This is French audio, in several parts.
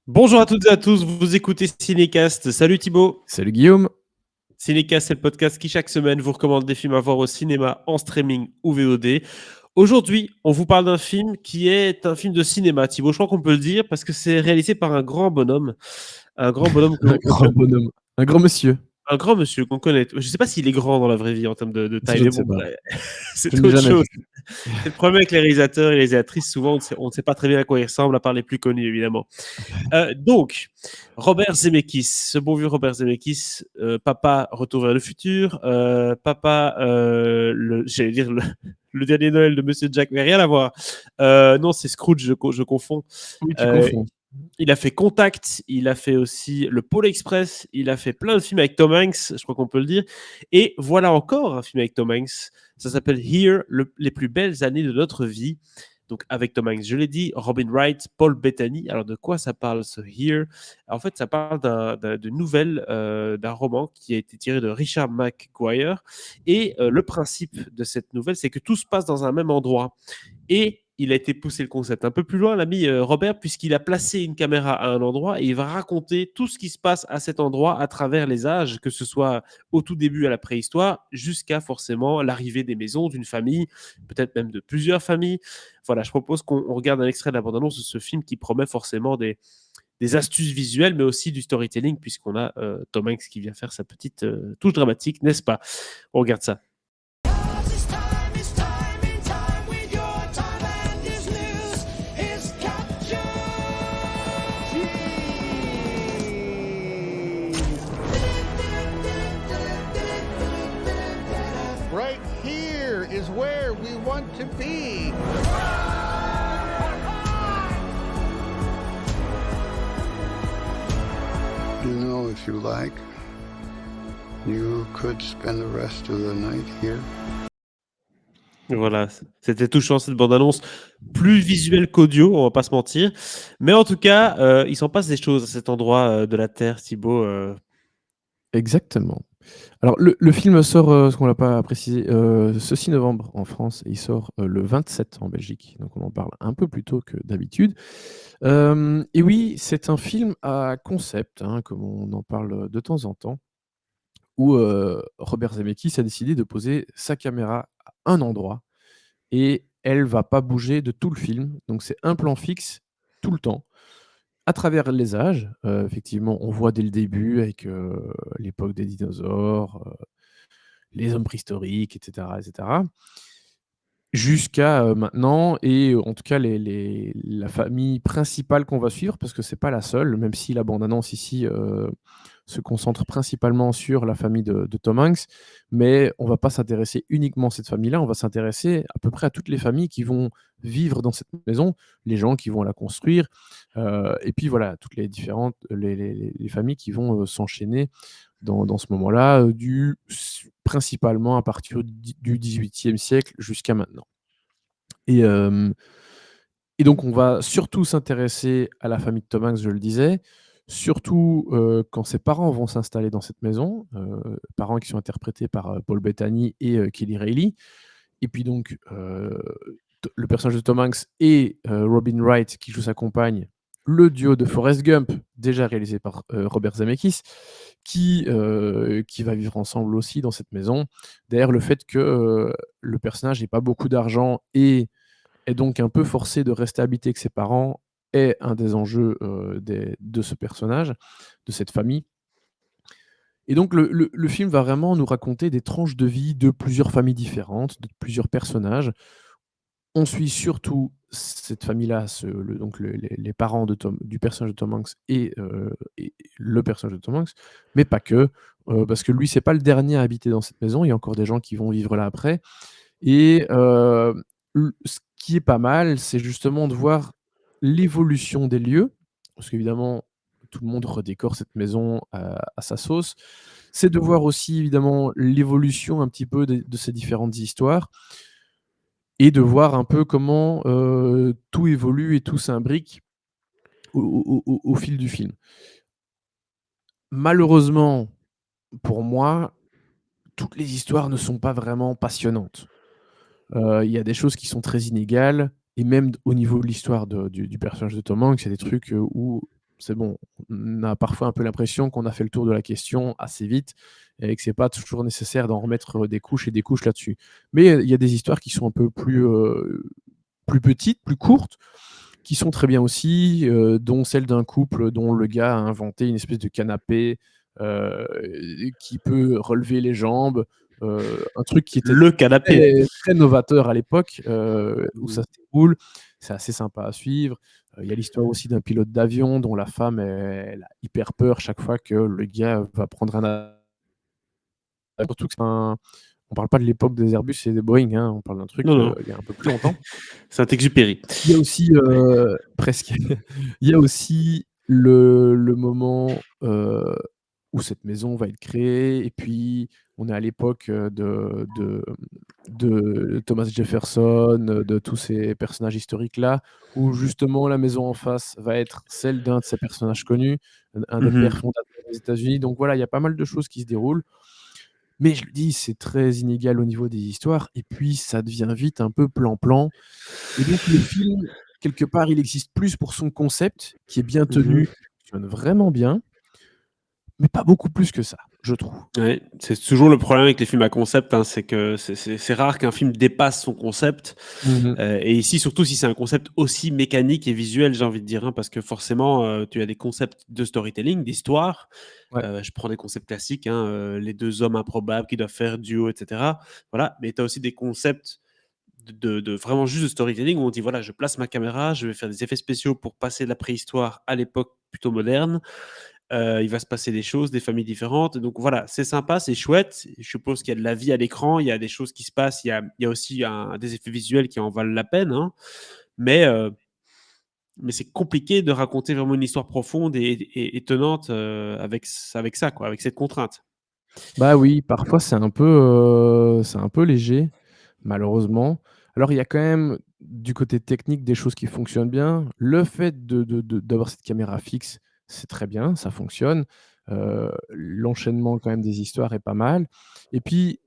Bonjour à toutes et à tous, vous écoutez Cinécast. Salut Thibaut. Salut Guillaume. Cinécast, c'est le podcast qui chaque semaine vous recommande des films à voir au cinéma, en streaming ou VOD. Aujourd'hui, on vous parle d'un film qui est un film de cinéma. Thibaut, je crois qu'on peut le dire parce que c'est réalisé par un grand bonhomme. Un grand bonhomme Un grand bonhomme, un grand monsieur. un grand monsieur qu'on connaît. Je ne sais pas s'il est grand dans la vraie vie en termes de taille, Je mais ne sais bon, pas. Je c'est ne l'ai autre jamais chose. vu. C'est le problème avec les réalisateurs et les réalisatrices. Souvent, on ne sait pas très bien à quoi ils ressemblent, à part les plus connus, évidemment. Donc, Robert Zemeckis, ce bon vieux Robert Zemeckis, papa Retour vers le futur, papa, j'allais dire le dernier Noël de Monsieur Jack, mais rien à voir. Non, c'est Scrooge, je confonds. Oui, tu Euh, confonds. il a fait Contact, il a fait aussi Le Pôle Express, il a fait plein de films avec Tom Hanks, je crois qu'on peut le dire. Et voilà encore un film avec Tom Hanks. Ça s'appelle Here, les plus belles années de notre vie. Donc avec Tom Hanks, je l'ai dit, Robin Wright, Paul Bettany. Alors de quoi ça parle ce Here? En fait, ça parle de nouvelle, d'un roman qui a été tiré de Richard McGuire. Et le principe de cette nouvelle, c'est que tout se passe dans un même endroit. Et il a été poussé le concept un peu plus loin, l'ami Robert, puisqu'il a placé une caméra à un endroit et il va raconter tout ce qui se passe à cet endroit à travers les âges, que ce soit au tout début à la préhistoire, jusqu'à forcément l'arrivée des maisons, d'une famille, peut-être même de plusieurs familles. Voilà, je propose qu'on regarde un extrait de la bande-annonce de ce film qui promet forcément des astuces visuelles, mais aussi du storytelling, puisqu'on a Tom Hanks qui vient faire sa petite touche dramatique, n'est-ce pas? On regarde ça. Right here is where we want to be. You know, if you like, you could spend the rest of the night here. Voilà, c'était touchant cette bande-annonce, plus visuelle qu'audio, on va pas se mentir. Mais en tout cas, il s'en passe des choses à cet endroit de la Terre, Thibaut. Exactement. Alors le film sort, ce qu'on l'a pas précisé, ce 6 novembre en France et il sort, le 27 en Belgique. Donc on en parle un peu plus tôt que d'habitude. Et oui, c'est un film à concept, hein, comme on en parle, de temps en temps, où, Robert Zemeckis a décidé de poser sa caméra à un endroit et elle va pas bouger de tout le film. Donc c'est un plan fixe tout le temps. À travers les âges, effectivement, on voit dès le début avec, l'époque des dinosaures, les hommes préhistoriques et cetera, jusqu'à, maintenant et en tout cas la famille principale qu'on va suivre parce que c'est pas la seule, même si la bande annonce ici, se concentre principalement sur la famille de Tom Hanks, mais on va pas s'intéresser uniquement à cette famille-là, on va s'intéresser à peu près à toutes les familles qui vont vivre dans cette maison, les gens qui vont la construire, et puis voilà, toutes les différentes les familles qui vont, s'enchaîner dans ce moment-là, principalement à partir du XVIIIe siècle jusqu'à maintenant. Et hem et donc on va surtout s'intéresser à la famille de Tom Hanks, je le disais, surtout, quand ses parents vont s'installer dans cette maison, parents qui sont interprétés par, Paul Bettany et Kelly Reilly. Et puis donc, le personnage de Tom Hanks et Robin Wright qui joue sa compagne, le duo de Forrest Gump, déjà réalisé par, Robert Zemeckis, qui va vivre ensemble aussi dans cette maison. D'ailleurs, le fait que, le personnage ait pas beaucoup d'argent et est donc un peu forcé de rester habiter avec ses parents est un des enjeux, de ce personnage, de cette famille. Et donc le film va vraiment nous raconter des tranches de vie de plusieurs familles différentes, de plusieurs personnages. On suit surtout cette famille-là, donc les parents du personnage de Tom Hanks et le personnage de Tom Hanks, mais pas que, parce que lui, c'est pas le dernier à habiter dans cette maison. Il y a encore des gens qui vont vivre là après et ce qui est pas mal, c'est justement de voir l'évolution des lieux, parce qu'évidemment, tout le monde redécore cette maison à sa sauce. C'est de voir aussi évidemment l'évolution un petit peu de ces différentes histoires et de voir un peu comment, tout évolue et tout s'imbrique au fil du film. Malheureusement, pour moi, toutes les histoires ne sont pas vraiment passionnantes. Il y a des choses qui sont très inégales et même au niveau de l'histoire du personnage de Tom Hanks, il y a des trucs, où c'est bon. On a parfois un peu l'impression qu'on a fait le tour de la question assez vite et que c'est pas toujours nécessaire d'en remettre des couches et des couches là-dessus. Mais il y a des histoires qui sont un peu plus petites, plus courtes, qui sont très bien aussi, dont celle d'un couple dont le gars a inventé une espèce de canapé qui peut relever les jambes, un truc qui était Le canapé. très, très novateur à l'époque, où ça Mmh. se déroule. C'est assez sympa à suivre. Il y a l'histoire aussi d'un pilote d'avion dont la femme, elle a hyper peur chaque fois que le gars va prendre un surtout que c'est un on parle pas de l'époque des Airbus et des Boeing, hein, on parle d'un truc, Non, non, il y a un peu plus longtemps. Saint-Exupéry. Il y a aussi, presque, il y a aussi le moment, où cette maison va être créée et puis on est à l'époque, de Thomas Jefferson, de tous ces personnages historiques-là, où justement la maison en face va être celle d'un de ces personnages connus, un des Mmh. pères fondateurs des États-Unis. Donc voilà, il y a pas mal de choses qui se déroulent. Mais je le dis, c'est très inégal au niveau des histoires et puis ça devient vite un peu plan-plan et donc le film, quelque part, il existe plus pour son concept qui est bien Mmh. tenu, qui fonctionne vraiment bien, mais pas beaucoup plus que ça, je trouve. Ouais, c'est toujours le problème avec les films à concept, hein, c'est que c'est rare qu'un film dépasse son concept. Mmh mh. Et ici, surtout si c'est un concept aussi mécanique et visuel, j'ai envie de dire, hein, parce que forcément, tu as des concepts de storytelling, d'histoire. Ouais. Je prends des concepts classiques, hein, les 2 hommes improbables qui doivent faire duo et cetera. Voilà, mais tu as aussi des concepts de vraiment juste de storytelling où on dit: «Voilà, je place ma caméra, je vais faire des effets spéciaux pour passer de la préhistoire à l'époque plutôt moderne». Il va se passer des choses, des familles différentes. Donc voilà, c'est sympa, c'est chouette. Je suppose qu'il y a de la vie à l'écran, il y a des choses qui se passent, il y a aussi des effets visuels qui en valent la peine, hein. Mais, heu, mais c'est compliqué de raconter vraiment une histoire profonde et tenante, avec ça quoi, avec cette contrainte. Bah oui, parfois c'est un peu léger, malheureusement. Alors il y a quand même, du côté technique, des choses qui fonctionnent bien. Le fait d'avoir cette caméra fixe, c'est très bien, ça fonctionne. L'enchaînement quand même des histoires est pas mal et puis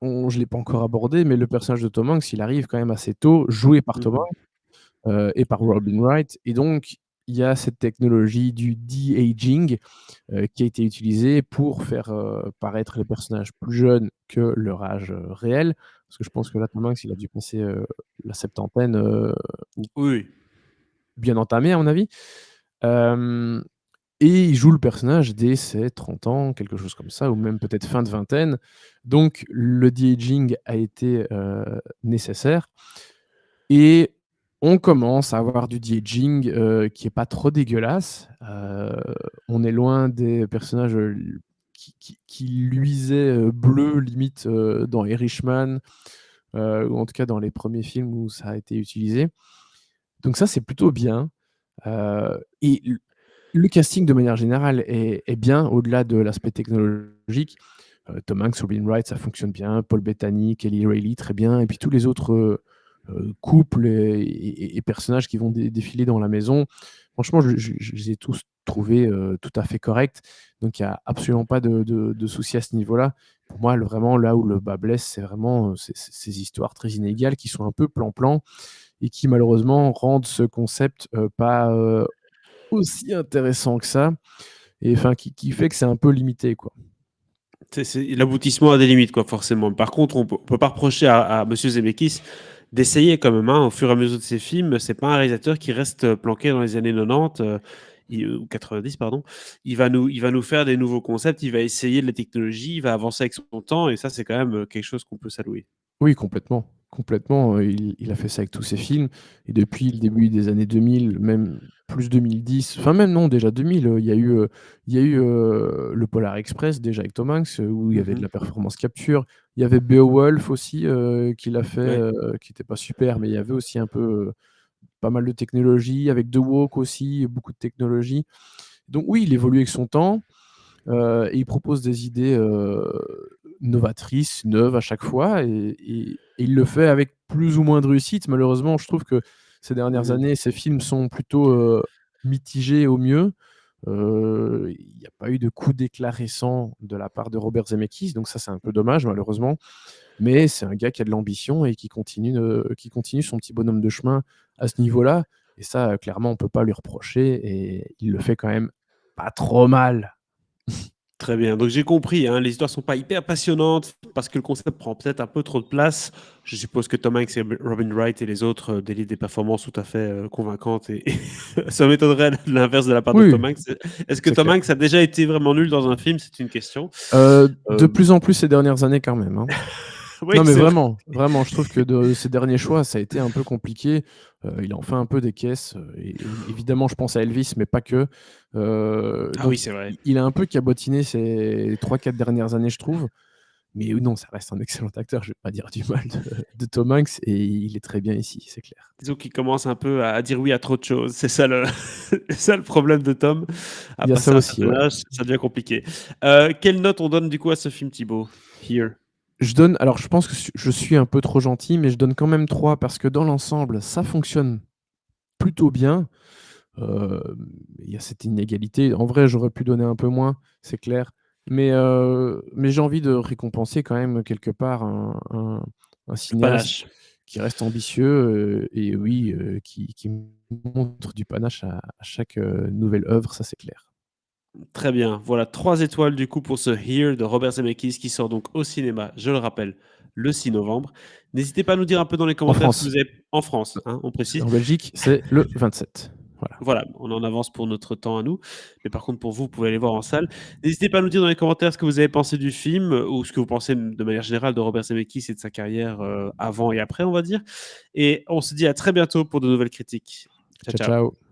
je l'ai pas encore abordé, mais le personnage de Tom Hanks, il arrive quand même assez tôt, joué par Tom Mmh. Hanks, et par Robin Wright et donc il y a cette technologie du de-aging, qui a été utilisée pour faire, paraître les personnages plus jeunes que leur âge, réel. Parce que je pense que là, Tom Hanks, il a dû passer, la septantaine, ou Oui, oui. bien entamé à mon avis. Hem Et il joue le personnage dès ses 30 ans, quelque chose comme ça, ou même peut-être fin de vingtaine. Donc le de-aging a été, nécessaire et on commence à avoir du de-aging, qui est pas trop dégueulasse. On est loin des personnages, qui luisaient, bleu limite, dans Irishman, ou en tout cas dans les premiers films où ça a été utilisé. Donc ça, c'est plutôt bien. Et le casting de manière générale est bien au-delà de l'aspect technologique. Tom Hanks, Robin Wright, ça fonctionne bien. Paul Bettany, Kelly Reilly, très bien. Et puis tous les autres, couples et personnages qui vont défiler dans la maison. Franchement, je les ai tous trouvés, tout à fait corrects. Donc il y a absolument pas de souci à ce niveau-là. Pour moi, vraiment là où le bas blesse, c'est vraiment, ces histoires très inégales qui sont un peu plan-plan et qui malheureusement rendent ce concept, pas, aussi intéressant que ça et enfin qui fait que c'est un peu limité, quoi. C'est l'aboutissement a des limites quoi, forcément. Par contre, on peut pas reprocher à monsieur Zemeckis d'essayer quand même, hein, au fur et à mesure de ses films. C'est pas un réalisateur qui reste, planqué dans les années 90, ou 90 pardon. Il va nous faire des nouveaux concepts, il va essayer de la technologie, il va avancer avec son temps et ça, c'est quand même, quelque chose qu'on peut saluer. Oui, complètement, complètement, il a fait ça avec tous ses films et depuis le début des années 2000, même plus 2010, enfin même non, déjà 2000, le Polar Express déjà avec Tom Hanks, où il y avait de Mmh. la performance capture. Il y avait Beowulf aussi, qu'il a fait, Ouais. qui était pas super, mais il y avait aussi un peu, pas mal de technologie. Avec The Walk aussi, beaucoup de technologie. Donc oui, il évolue avec son temps. Et il propose des idées, novatrices, neuves à chaque fois et il le fait avec plus ou moins de réussite. Malheureusement, je trouve que ces dernières Mmh. années, ses films sont plutôt, mitigés au mieux. Il n'y a pas eu de coup d'éclat récent de la part de Robert Zemeckis, donc ça, c'est un peu dommage malheureusement. Mais c'est un gars qui a de l'ambition et qui continue son petit bonhomme de chemin à ce niveau-là et Et ça, clairement, on peut pas lui reprocher et il le fait quand même pas trop mal. Très bien, donc j'ai compris, hein, les histoires sont pas hyper passionnantes parce que le concept prend peut-être un peu trop de place. Je suppose que Tom Hanks et Robin Wright et les autres délivrent des performances tout à fait convaincantes et ça m'étonnerait l'inverse de la part de Oui, Tom Hanks. Est-ce que c'est Tom clair. Hanks a déjà été vraiment nul dans un film? C'est une question. De plus en plus ces dernières années quand même, hein. Oui, Non mais c'est vrai. vraiment, je trouve que de ses derniers choix, ça a été un peu compliqué. Il en fait un peu des caisses, et évidemment, je pense à Elvis, mais pas que. Ah Donc oui, c'est vrai. il a un peu cabotiné ces 3-4 dernières années, je trouve. Mais non, ça reste un excellent acteur, je vais pas dire du mal de Tom Hanks et il est très bien ici, c'est clair. Disons qu'il commence un peu à dire oui à trop de choses. C'est ça le, c'est ça le problème de Tom. À Il y a ça passer un aussi, certain ouais. âge, ça devient compliqué. Quelle note on donne du coup à ce film, Thibaut? Here. Alors je pense que je suis un peu trop gentil, mais je donne quand même 3 parce que dans l'ensemble, ça fonctionne plutôt bien. Il y a cette inégalité. En vrai, j'aurais pu donner un peu moins, c'est clair. Mais j'ai envie de récompenser quand même quelque part un Le cinéaste panache. qui reste ambitieux, et oui, qui montre du panache à chaque, nouvelle œuvre, ça c'est clair. Très bien. Voilà 3 étoiles du coup pour ce Here de Robert Zemeckis qui sort donc au cinéma, je le rappelle, le 6 novembre. N'hésitez pas à nous dire un peu dans les En commentaires ce que France. vous avez en France, hein, on précise. En Belgique, c'est le 27. Voilà. Voilà, on en avance pour notre temps à nous. Mais par contre, pour vous, vous pouvez aller voir en salle. N'hésitez pas à nous dire dans les commentaires ce que vous avez pensé du film ou ce que vous pensez de manière générale de Robert Zemeckis et de sa carrière avant et après, on va dire. Et on se dit à très bientôt pour de nouvelles critiques. Ciao, Ciao, ciao. ciao.